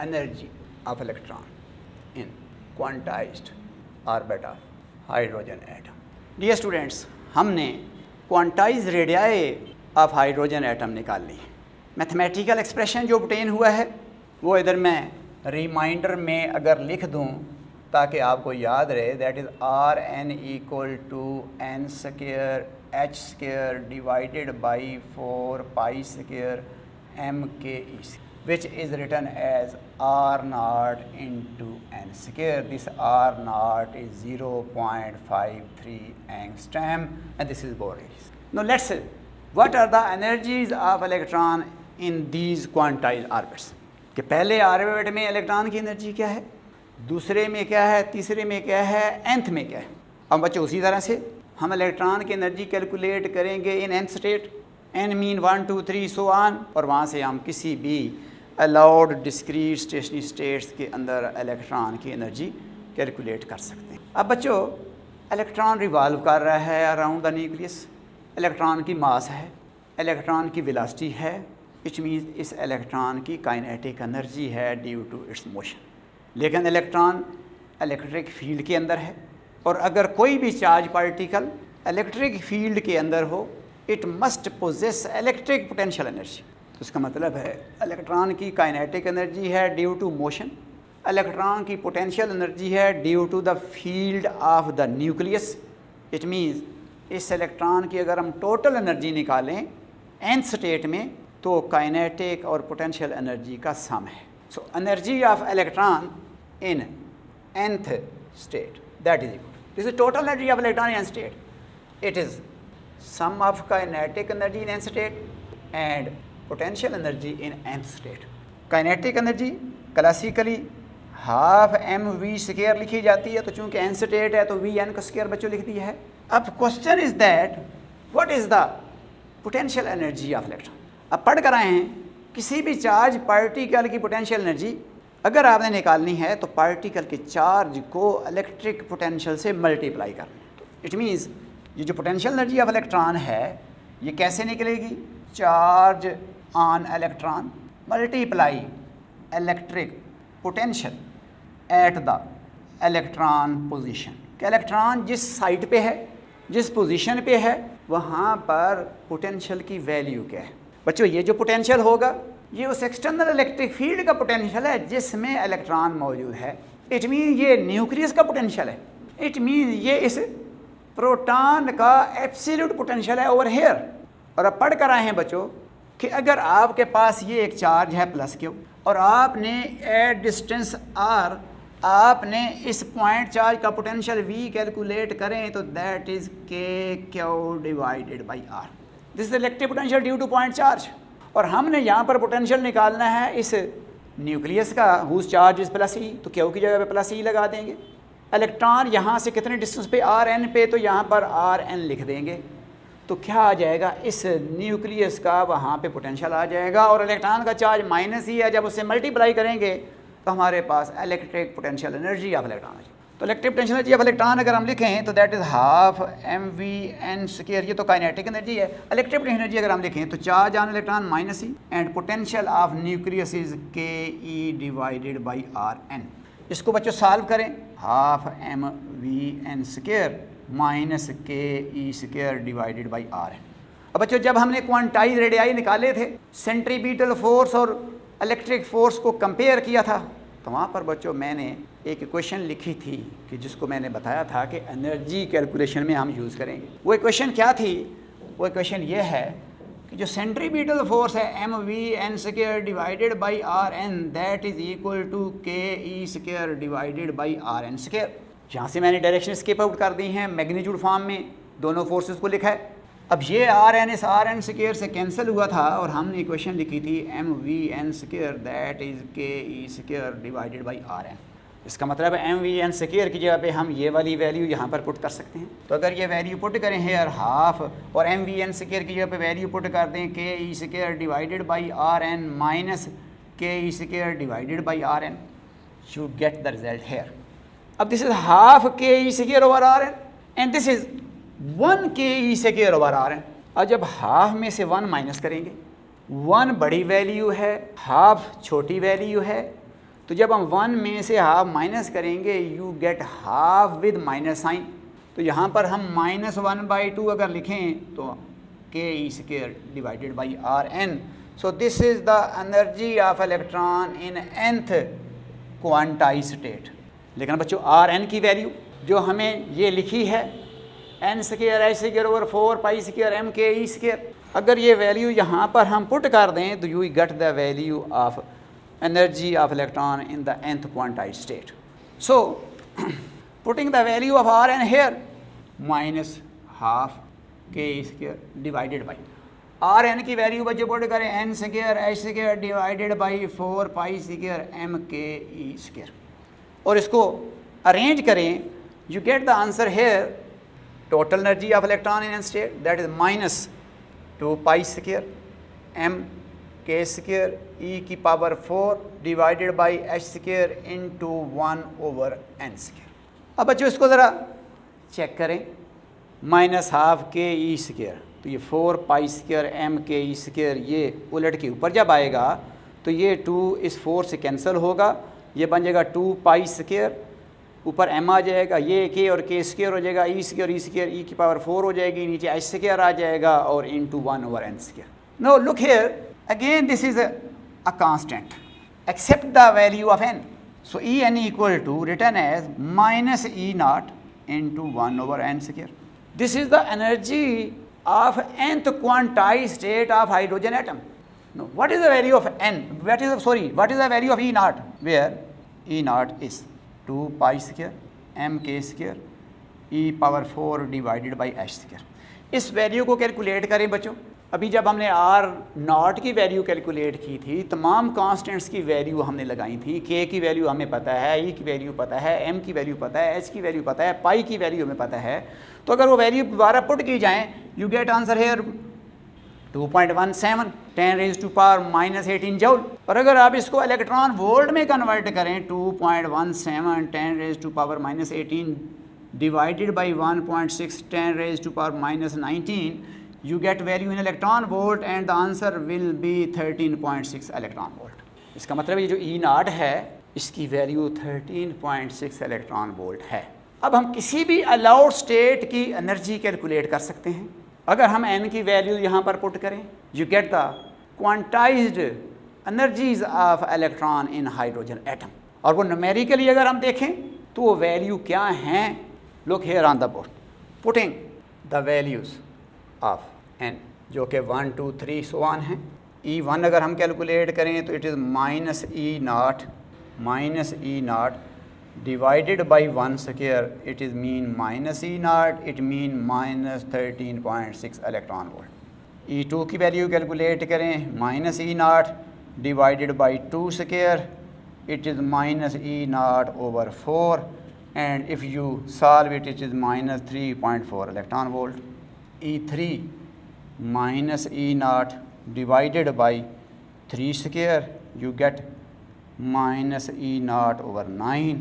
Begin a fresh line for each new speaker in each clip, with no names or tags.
energy of electron in quantized orbit of hydrogen atom. Dear students, हमने quantize radii of hydrogen atom निकाल ली. Mathematical expression जो obtain हुआ है वो इधर मैं रिमाइंडर में अगर लिख दूं ताकि आपको याद रहे, that is R N equal to n square h square divided by 4 pi square m k e, which is written as R naught into n square. This R naught is 0.53 angstrom and this is Bohr radius. Now let's see what are the energies of electron in these quantized orbits. कि पहले orbit में electron की energy क्या है, दूसरे में क्या है, तीसरे में क्या है, nth में क्या है. अब बच्चों उसी तरह से हम इलेक्ट्रॉन की एनर्जी कैलकुलेट करेंगे इन nth state, n mean 1 2 3 so on, और वहाँ से हम किसी भी अलाउड डिस्क्रीट स्टेशनरी स्टेट्स के अंदर इलेक्ट्रॉन की एनर्जी कैलकुलेट कर सकते हैं. अब बच्चों इलेक्ट्रॉन रिवॉल्व कर रहा है अराउंड द न्यूक्लियस, इलेक्ट्रॉन की मास है, इलेक्ट्रॉन की वेलोसिटी है, इट मीन्स इस इलेक्ट्रॉन की काइनेटिक एनर्जी है ड्यू टू इट्स मोशन. लेकिन इलेक्ट्रॉन इलेक्ट्रिक फील्ड के अंदर है, और अगर कोई भी चार्ज पार्टिकल इलेक्ट्रिक फील्ड के अंदर हो, it must possess electric potential energy. तो इसका मतलब है इलेक्ट्रॉन की काइनेटिक एनर्जी है ड्यू टू मोशन, इलेक्ट्रॉन की पोटेंशियल एनर्जी है due to the field of the nucleus. It means इस इलेक्ट्रॉन की अगर हम टोटल एनर्जी निकालें nth स्टेट में तो काइनेटिक और पोटेंशियल एनर्जी का सम है. So energy of electron in nth state that is equal, this is total energy of electron in nth state, it is sum of kinetic energy in nth state and potential energy in nth state. Kinetic energy classically half m v square लिखी जाती है, तो चूंकि nth state है तो V N का square बच्चों लिख दिया है. अब question is that what is the potential energy of electron. अब पढ़ कर आए हैं किसी भी चार्ज पार्टिकल की पोटेंशियल एनर्जी अगर आपने निकालनी है तो पार्टिकल के चार्ज को इलेक्ट्रिक पोटेंशियल से मल्टीप्लाई करना है. तो इट मीन्स ये जो पोटेंशियल एनर्जी ऑफ इलेक्ट्रॉन है ये कैसे निकलेगी, charge on electron multiply electric potential at the electron position. कि इलेक्ट्रॉन जिस साइट पे है, जिस पोजीशन पे है, वहाँ पर पोटेंशियल की वैल्यू क्या है. बच्चों ये जो पोटेंशियल होगा ये उस एक्सटर्नल इलेक्ट्रिक फील्ड का पोटेंशियल है जिसमें इलेक्ट्रॉन मौजूद है. इट मीन ये न्यूक्लियस का पोटेंशियल है. इट मीन ये इस प्रोटॉन का एब्सोल्यूट पोटेंशियल है ओवर हेयर. और अब पढ़ कर आए हैं बच्चों कि अगर आपके पास ये एक चार्ज है प्लस क्यू और आपने एट डिस्टेंस आर आपने इस पॉइंट चार्ज का पोटेंशियल वी कैलकुलेट करें तो that is k q divided by r. This is electric potential due to point charge. और हमने यहाँ पर पोटेंशियल निकालना है इस न्यूक्लियस का हुज चार्ज इज प्लस ई, तो क्यू की जगह पे प्लस ई लगा देंगे. इलेक्ट्रॉन यहाँ से कितने डिस्टेंस पे, आर एन पे, तो यहाँ पर आर एन लिख देंगे. तो क्या आ जाएगा, इस न्यूक्लियस का वहाँ पे पोटेंशियल आ जाएगा और इलेक्ट्रॉन का चार्ज माइनस ही है. जब उससे मल्टीप्लाई करेंगे तो हमारे पास electric potential energy of electron है. तो electric potential energy of electron अगर हम लिखें तो that is half m v n square. ये तो काइनेटिक एनर्जी है. इलेक्ट्रिक पोटेंशियल एनर्जी अगर हम लिखें तो charge on electron minus e and potential of nucleus is k e divided by r n. इसको बच्चों सॉल्व करें, half m v n square minus k e square divided by r n. अब बच्चों जब हमने क्वांटाइज रेडियाई निकाले थे, centripetal force और इलेक्ट्रिक फोर्स को कंपेयर किया था, तो वहाँ पर बच्चों मैंने एक इक्वेशन लिखी थी कि जिसको मैंने बताया था कि एनर्जी कैलकुलेशन में हम यूज़ करेंगे. वो इक्वेशन क्या थी, वो इक्वेशन ये है कि जो सेंट्रीपिटल फोर्स है m v n square divided by r n that is equal to k e square divided by r n square. यहाँ से मैंने डायरेक्शन स्किप आउट कर दी हैं, मैग्नीट्यूड फॉर्म में दोनों फोर्सेस को लिखा है. अब ये आर एन इस आर एन स्क्वायर से कैंसिल हुआ था और हमने इक्वेशन लिखी थी m v n square that is k e square divided by r n. इसका मतलब है एम वी एन स्क्वायर की जगह पे हम ये वाली वैल्यू यहाँ पर पुट कर सकते हैं. तो अगर ये वैल्यू पुट करें हेयर हाफ और एम वी एन स्क्वायर की जगह पे वैल्यू पुट कर दें k e square divided by r n minus k e square divided by r n, you get the result here. अब this is half k e square over r n and this is 1 k e square over r n. और जब half में से 1 minus करेंगे, 1 बड़ी value है, half छोटी value है, तो जब हम 1 में से हाफ माइनस करेंगे you get half with minus sign. तो यहाँ पर हम -1/2 अगर लिखें तो k² divided by Rn। So this is the energy of electron in nth quantize state. लेकिन बच्चों Rn की वैल्यू जो हमें ये लिखी है n² h² 4 π² mke², अगर ये वैल्यू यहाँ पर हम पुट कर दें तो you get the value of energy of electron in the nth quantize state. So putting the value of Rn here -12 k² divided by Rn की वैल्यू बच्चे पुट करें n² h² divided by 4 π² mke², और इसको arrange करें you get the answer here total energy of electron in state that is -2 π² mk² e⁴ divided by h² into 1/n²। अब बच्चों इसको ज़रा चेक करें, -12 ke², तो ये 4 π² mke², ये उलट के ऊपर जब आएगा तो ये 2 इस 4 से कैंसिल होगा, ये बन जाएगा 2 π², ऊपर m आ जाएगा, ये k और k² हो जाएगा, e² और e² e⁴ हो जाएगी, नीचे h² आ जाएगा और into 1/n²। No look here again this is a constant except the value of n। So En equal to written as -E0 into 1/n²। This is the energy of nth quantized state of hydrogen atom. Now, what is the value of n? What is the value of E0? Where E0 is 2 π² mk² e⁴ divided by h²। इस value को calculate करें बच्चों। अभी जब हमने R0 की value calculate की थी, तमाम कांस्टेंट्स की वैल्यू हमने लगाई थी। k की वैल्यू हमें पता है, e की वैल्यू पता है, m की वैल्यू पता है, h की वैल्यू पता है, पाई की वैल्यू हमें पता है। तो अगर वो वैल्यू दोबारा पुट की जाएँ you get answer here 2.17 10⁻⁻18 joule. और अगर आप इसको इलेक्ट्रॉन वोल्ट में कन्वर्ट करें 2.17 10⁻⁻18 divided by 1.6 10⁻⁻19 you get value in electron volt and the answer will be 13.6 electron volt। इसका मतलब ये जो E0 है इसकी वैल्यू 13.6 इलेक्ट्रॉन वोल्ट है। अब हम किसी भी अलाउड स्टेट की एनर्जी कैलकुलेट कर सकते हैं। अगर हम n की वैल्यू यहाँ पर पुट करें you get the quantized energies of electron in hydrogen atom, और वो न्यूमेरिकली अगर हम देखें तो वो वैल्यू क्या हैं। Look here on the board putting the values of n जो कि 1 2 3 सो ऑन हैं। E1 अगर हम कैलकुलेट करें तो it is -E0 divided by 1² it is mean -E0 it mean -13.6 electron volt. E2 की वैल्यू कैलकुलेट करें -E0 divided by 2² it is -E0/4 and if you solve it it is -3.4 electron volt. E3 -E0 divided by 3² you get -E0/9,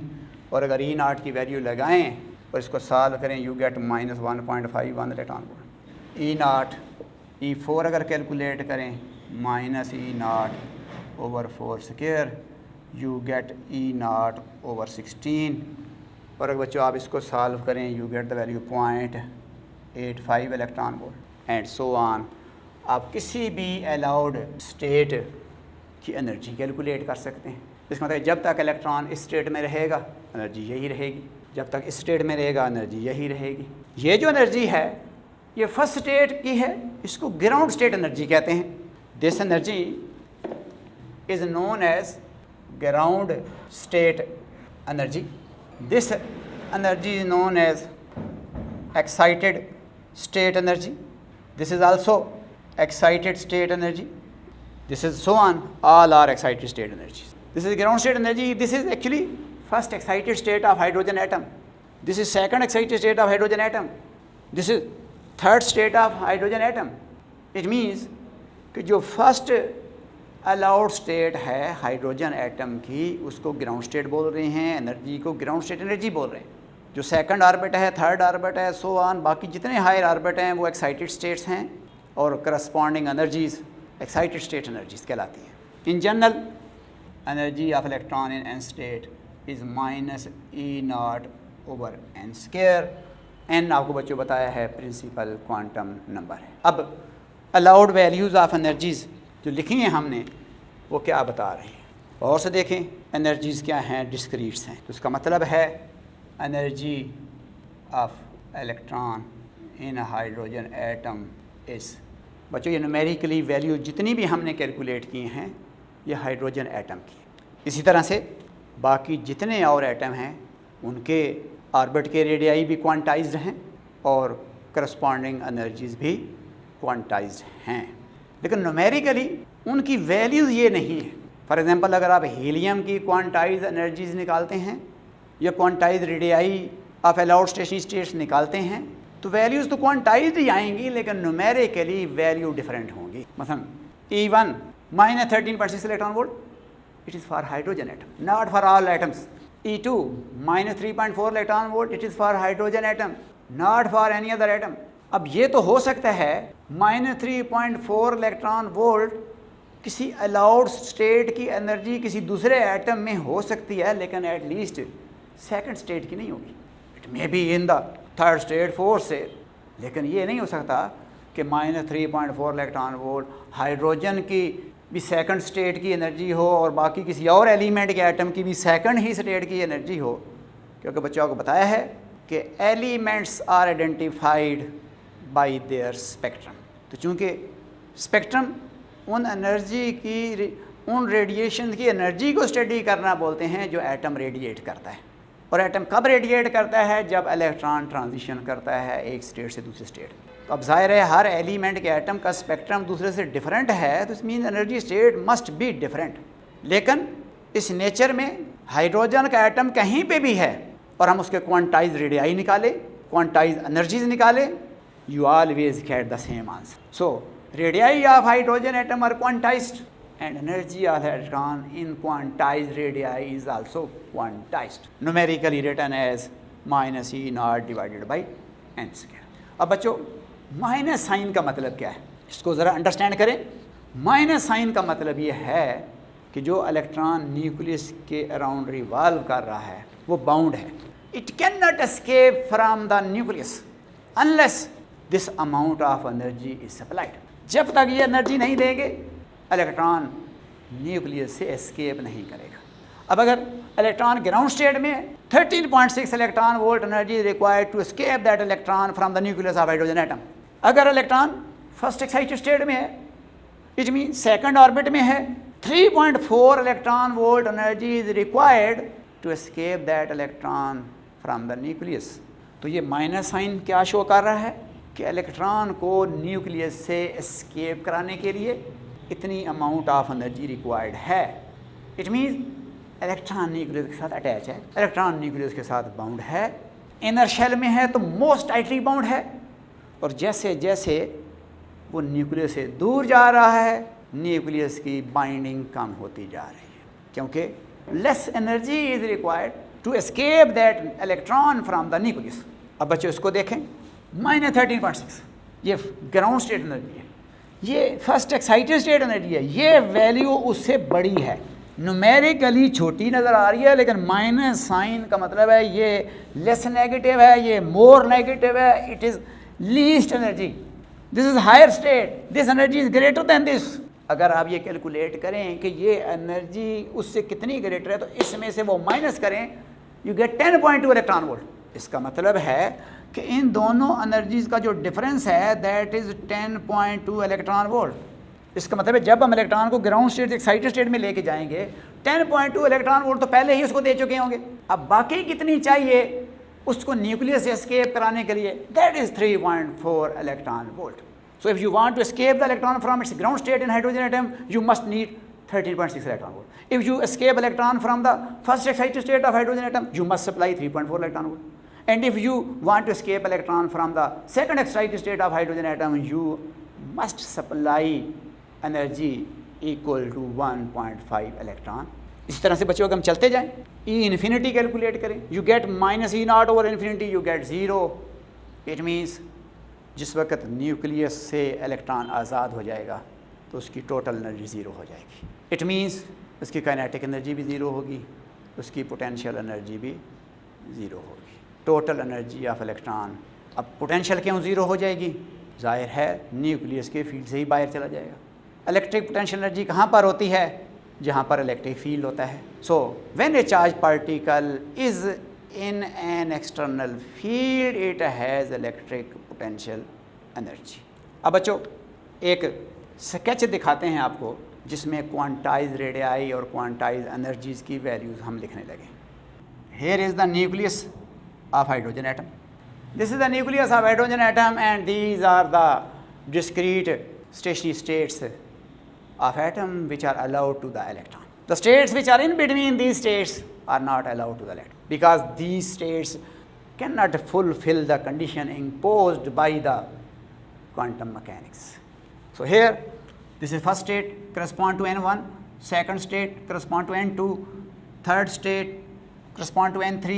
और अगर E0 की value लगाएं और इसको solve करें you get -1.51 electron volt. E0 E4 अगर calculate करें -E0/4² you get E0/16, और अगर बच्चों आप इसको सॉल्व करें you get the value 0.85 electron volt and so on. आप किसी भी अलाउड स्टेट की एनर्जी कैलकुलेट कर सकते हैं। इसका मतलब जब तक इलेक्ट्रॉन इस स्टेट में रहेगा एनर्जी यही रहेगी, जब तक इस स्टेट में रहेगा एनर्जी यही रहेगी। ये जो एनर्जी है ये फर्स्ट स्टेट की है, इसको ग्राउंड स्टेट एनर्जी कहते हैं। This energy is known as ground state energy. This energy is known as excited state energy. This is also excited state energy. This is so on, all are excited state energies. This is ground state energy. This is actually first excited state of hydrogen atom. This is second excited state of hydrogen atom. This is third state of hydrogen atom. It means कि जो first allowed state है hydrogen atom की उसको ground state बोल रहे हैं, energy को ground state energy बोल रहे हैं। जो सेकंड ऑर्बिट है, थर्ड ऑर्बिट है, सो ऑन, बाकी जितने हायर ऑर्बिट हैं वो एक्साइटेड स्टेट्स हैं और corresponding energies excited state energies कहलाती हैं। In general energy of electron in n state is minus E naught over n square. N आपको बच्चों बताया है प्रिंसिपल क्वांटम नंबर है। अब अलाउड वैल्यूज़ ऑफ एनर्जीज़ जो लिखी हैं हमने वो क्या बता रही हैं, और से देखें एनर्जीज़ क्या हैं, डिस्क्रीट्स हैं। तो इसका मतलब है energy of electron in hydrogen atom इस, बच्चों ये न्यूमेरिकली वैल्यू जितनी भी हमने कैलकुलेट की हैं ये हाइड्रोजन एटम की। इसी तरह से बाकी जितने और एटम हैं उनके ऑर्बिट के रेडियाई भी क्वांटाइज्ड हैं और करस्पॉन्डिंग एनर्जीज़ भी क्वांटाइज्ड हैं, लेकिन न्यूमेरिकली उनकी वैल्यूज़ ये नहीं है। फॉर एग्जांपल अगर आप हीलियम की क्वांटाइज्ड एनर्जीज़ निकालते हैं या quantized radii of allowed stationery states निकालते हैं तो वैल्यूज़ तो क्वांटाइज्ड ही आएंगी, लेकिन न्यूमेरिकली वैल्यू डिफरेंट होंगी। मसलन E1 minus 13.6 electron volt, it is for hydrogen atom, not for all atoms. E2 minus 3.4 electron volt, it is for hydrogen atom, not for any other atom. अब ये तो हो सकता है माइनस 3.4 इलेक्ट्रॉन वोल्ट किसी allowed state की energy किसी दूसरे एटम में हो सकती है, लेकिन एट लीस्ट सेकंड स्टेट की नहीं होगी। It may be in the third state, fourth से, लेकिन ये नहीं हो सकता कि माइनस 3.4 इलेक्ट्रॉन वोल्ट हाइड्रोजन की भी सेकंड स्टेट की एनर्जी हो और बाकी किसी और एलिमेंट के एटम की भी सेकंड ही स्टेट की एनर्जी हो, क्योंकि बच्चों को बताया है कि elements are identified by their spectrum. तो चूँकि स्पेक्ट्रम उन एनर्जी की, उन रेडिएशन की एनर्जी को स्टडी करना बोलते हैं जो एटम रेडिएट करता है। और एटम कब रेडिएट करता है? जब इलेक्ट्रॉन ट्रांजिशन करता है एक स्टेट से दूसरे स्टेट। तो अब जाहिर है हर एलिमेंट के एटम का स्पेक्ट्रम दूसरे से डिफरेंट है, तो इस mean energy state must be different. लेकिन इस नेचर में हाइड्रोजन का एटम कहीं पे भी है और हम उसके क्वांटाइज रेडियाई निकाले, क्वांटाइज एनर्जीज निकाले, you always get the same answer. So, radii of hydrogen atom are quantized and energy of electron in quantized radii is also quantized. Numerically written as minus E naught divided by n square. अब बच्चों minus sign का मतलब क्या है, इसको ज़रा understand करें। Minus sign का मतलब ये है कि जो इलेक्ट्रॉन न्यूक्लियस के अराउंड रिवॉल्व कर रहा है वो बाउंड है। It can not escape from the nucleus unless this amount of energy is supplied. जब तक ये एनर्जी नहीं देंगे इलेक्ट्रॉन न्यूक्लियस से एस्केप नहीं करेगा। अब अगर इलेक्ट्रॉन ग्राउंड स्टेट में 13.6 electron volt energy required to escape that electron from the nucleus of hydrogen atom. अगर इलेक्ट्रॉन फर्स्ट एक्साइटेड स्टेट में है, इट मीन सेकंड ऑर्बिट में है, 3.4 electron volt energy is required to escape that electron from the nucleus. तो ये minus sign क्या show कर रहा है कि इलेक्ट्रॉन को न्यूक्लियस से एस्केप कराने के लिए इतनी अमाउंट ऑफ एनर्जी रिक्वायर्ड है। इट मीन्स इलेक्ट्रॉन न्यूक्लियस के साथ अटैच है, इलेक्ट्रॉन न्यूक्लियस के साथ बाउंड है, इनर शेल में है तो मोस्ट टाइटली बाउंड है, और जैसे जैसे वो न्यूक्लियस से दूर जा रहा है न्यूक्लियस की बाइंडिंग कम होती जा रही है, क्योंकि less energy is required to escape that electron from the nucleus. अब बच्चों इसको देखें, माइनस 13.6 ये ग्राउंड स्टेट एनर्जी है, ये फर्स्ट एक्साइटेड स्टेट एनर्जी है, ये वैल्यू उससे बड़ी है, न्यूमेरिकली छोटी नज़र आ रही है, लेकिन माइनस साइन का मतलब है ये लेस नेगेटिव है, ये मोर नेगेटिव है, it is least energy, this is higher state, this energy is greater than this. अगर आप ये कैलकुलेट करें कि ये एनर्जी उससे कितनी ग्रेटर है तो इसमें से वो माइनस करें, यू गेट 10.2 इलेक्ट्रॉन वोल्ट। इसका मतलब है कि इन दोनों एनर्जीज़ का जो डिफरेंस है दैट इज़ 10.2 इलेक्ट्रॉन वोल्ट। इसका मतलब है जब हम इलेक्ट्रॉन को ग्राउंड स्टेट से एक्साइटेड स्टेट में लेके जाएंगे 10.2 इलेक्ट्रॉन वोल्ट तो पहले ही उसको दे चुके होंगे, अब बाकी कितनी चाहिए उसको न्यूक्लियस से एस्केप कराने के लिए, that is 3.4 electron volt. So if you want to escape the electron from its ground state in hydrogen atom, you must need 13.6 electron volt. If you escape electron from the first excited state of hydrogen atom, you must supply 3.4 electron volt. And if you want to escape electron from the second excited state of hydrogen atom, you must supply energy equal to 1.5 electron. इस तरह से बच्चों अगर हम चलते जाएं, E infinity calculate करें, you get minus E naught over infinity, you get 0. It means जिस वक्त न्यूक्लियस से इलेक्ट्रॉन आज़ाद हो जाएगा तो उसकी टोटल एनर्जी ज़ीरो हो जाएगी। इट मीन्स उसकी काइनेटिक एनर्जी भी ज़ीरो होगी, उसकी पोटेंशियल एनर्जी भी ज़ीरो होगी। टोटल एनर्जी ऑफ इलेक्ट्रॉन, अब पोटेंशियल क्यों ज़ीरो हो जाएगी? जाहिर है न्यूक्लियस के फील्ड से ही बाहर चला जाएगा। इलेक्ट्रिक पोटेंशियल एनर्जी कहाँ पर होती है? जहाँ पर इलेक्ट्रिक फील्ड होता है। So when a charge particle is in an external field it has electric potential energy. अब बच्चों एक स्केच दिखाते हैं आपको जिसमें क्वांटाइज रेडियाई और क्वांटाइज एनर्जीज़ की वैल्यूज़ हम लिखने लगे। Here is the nucleus of hydrogen atom, this is the nucleus of hydrogen atom and these are the discrete stationary states of atom which are allowed to the electron. The states which are in between these states are not allowed to the electron because these states cannot fulfill the condition imposed by the quantum mechanics. So here this is first state correspond to n1, second state correspond to n2, third state correspond to n3,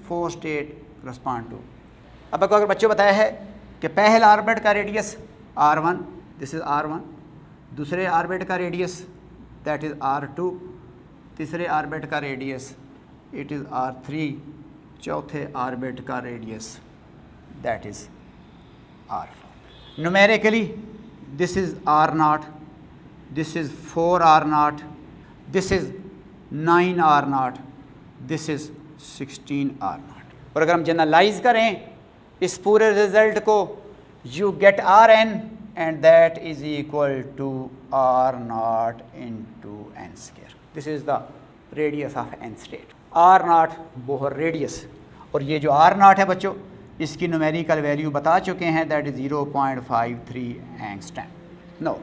fourth state correspond to। अब अगर बच्चों बताया है कि पहला orbit का radius r1, this is r1, दूसरे orbit का रेडियस दैट इज़ r2, तीसरे ऑर्बिट का रेडियस इट इज़ r3, चौथे ऑर्बिट का radius that is r4। Numerically this is r0, this is 4r0, this is 9r0, this is 16r0। और अगर हम generalise करें इस पूरे रिजल्ट को, you get rn and that is equal to r0 into n square. This is the radius of n state. r0 Bohr radius, और ये जो r0 है बच्चों इसकी न्यूमेरिकल वैल्यू बता चुके हैं that is 0.53 angstrom. No,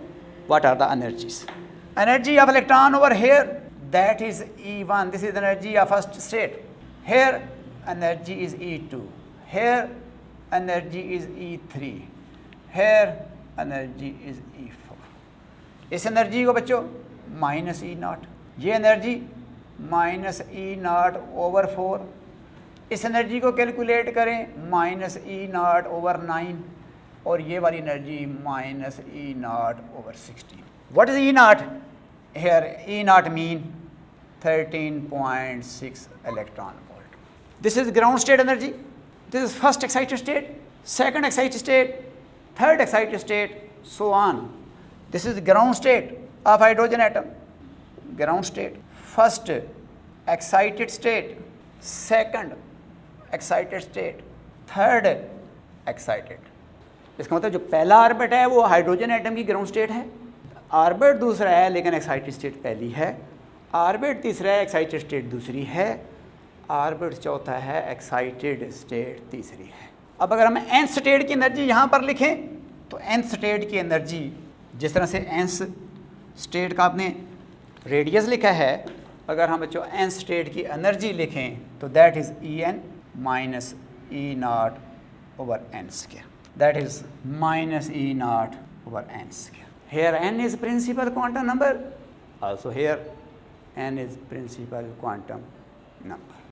what are the energies? Energy of electron over here that is E1, this is energy of first state. Here energy is E2, here energy is E3, here energy is E4। इस energy को बच्चों minus E0, ये energy minus E0 over 4, इस energy को calculate करें minus E0 over 9, और ये वाली energy minus E0 over 16। What is E0? Here E0 mean 13.6 electron volt. This is ground state energy, this is first excited state, second excited state, third excited state, so on. This is ground state of hydrogen atom. Ground state, first excited state, second excited state, third excited। इसका मतलब जो पहला orbit है वो hydrogen atom की ground state है, orbit दूसरा है लेकिन एक्साइटेड स्टेट पहली है, ऑर्बिट तीसरा है एक्साइटेड स्टेट दूसरी है, ऑर्बिट चौथा है एक्साइटेड स्टेट तीसरी है। अब अगर हम nth स्टेट की एनर्जी यहाँ पर लिखें तो nth स्टेट की एनर्जी जिस तरह से nth स्टेट का आपने रेडियस लिखा है, अगर हम बच्चों nth स्टेट की एनर्जी लिखें तो that is En minus E0 over n square, that is minus E0 over n square. Here n is principal quantum number, also here n is principal quantum number.